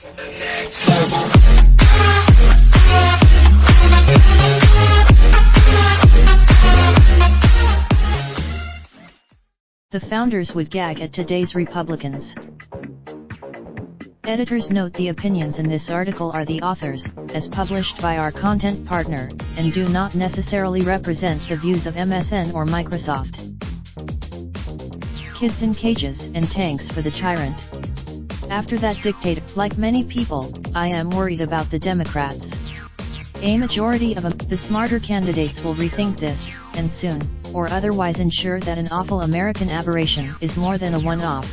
The founders would gag at today's Republicans. Editors note the opinions in this article are the authors, as published by our content partner, and do not necessarily represent the views of MSN or Microsoft. Kids in cages and tanks for the tyrant. After that dictator, like many people, I am worried about the Democrats. A majority of the smarter candidates will rethink this, and soon, or otherwise ensure that an awful American aberration is more than a one-off.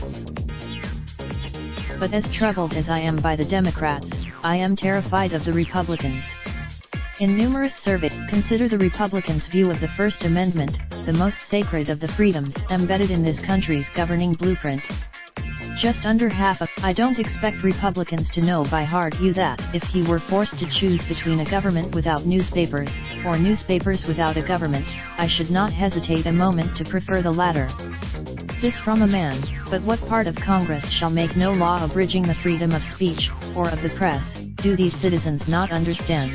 But as troubled as I am by the Democrats, I am terrified of the Republicans. In numerous surveys, consider the Republicans' view of the First Amendment, the most sacred of the freedoms embedded in this country's governing blueprint. Just under half of, I don't expect Republicans to know by heart that if he were forced to choose between a government without newspapers, or newspapers without a government, I should not hesitate a moment to prefer the latter. This from a man, but what part of Congress shall make no law abridging the freedom of speech, or of the press, do these citizens not understand?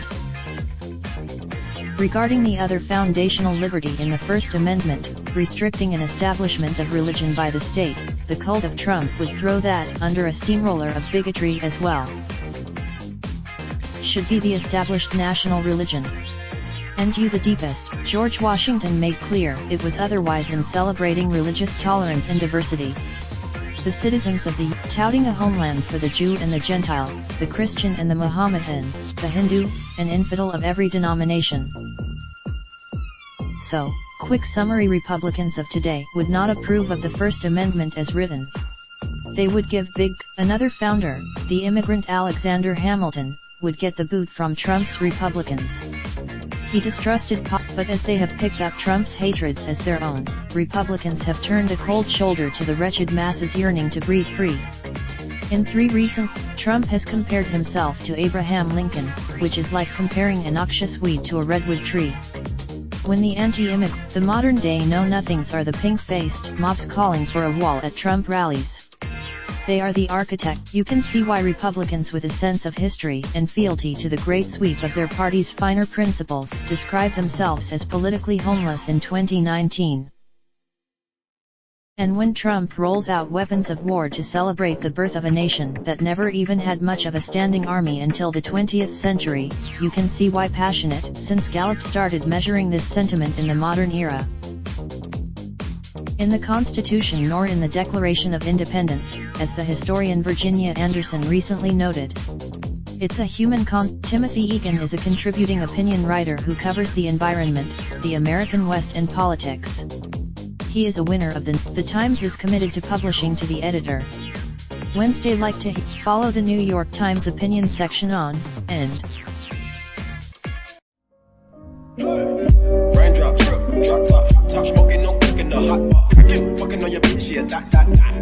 Regarding the other foundational liberty in the First Amendment, restricting an establishment of religion by the state, the cult of Trump would throw that under a steamroller of bigotry as well. Should be the established national religion. And you the deepest, George Washington made clear it was otherwise in celebrating religious tolerance and diversity. The citizens of the touting a homeland for the Jew and the Gentile, the Christian and the Mohammedan, the Hindu, and infidel of every denomination. So, quick summary: Republicans of today would not approve of the First Amendment as written. They would give big. Another founder, the immigrant Alexander Hamilton, would get the boot from Trump's Republicans. He distrusted but as they have picked up Trump's hatreds as their own, Republicans have turned a cold shoulder to the wretched masses yearning to breathe free. In 3 recent, Trump has compared himself to Abraham Lincoln, which is like comparing a noxious weed to a redwood tree. When the anti-immigrant, the modern-day know-nothings are the pink-faced mobs calling for a wall at Trump rallies. They are the architect. You can see why Republicans with a sense of history and fealty to the great sweep of their party's finer principles describe themselves as politically homeless in 2019. And when Trump rolls out weapons of war to celebrate the birth of a nation that never even had much of a standing army until the 20th century, you can see why passionate, since Gallup started measuring this sentiment in the modern era. In the Constitution nor in the Declaration of Independence, as the historian Virginia Anderson recently noted. It's a human Timothy Egan is a contributing opinion writer who covers the environment, the American West and politics. He is a winner of the Times is committed to publishing to the editor. Wednesday like to follow the New York Times opinion section on, and Raindrop, drop top, top smoking, no cooking the hot bar. Fucking on your bitch, yeah, that.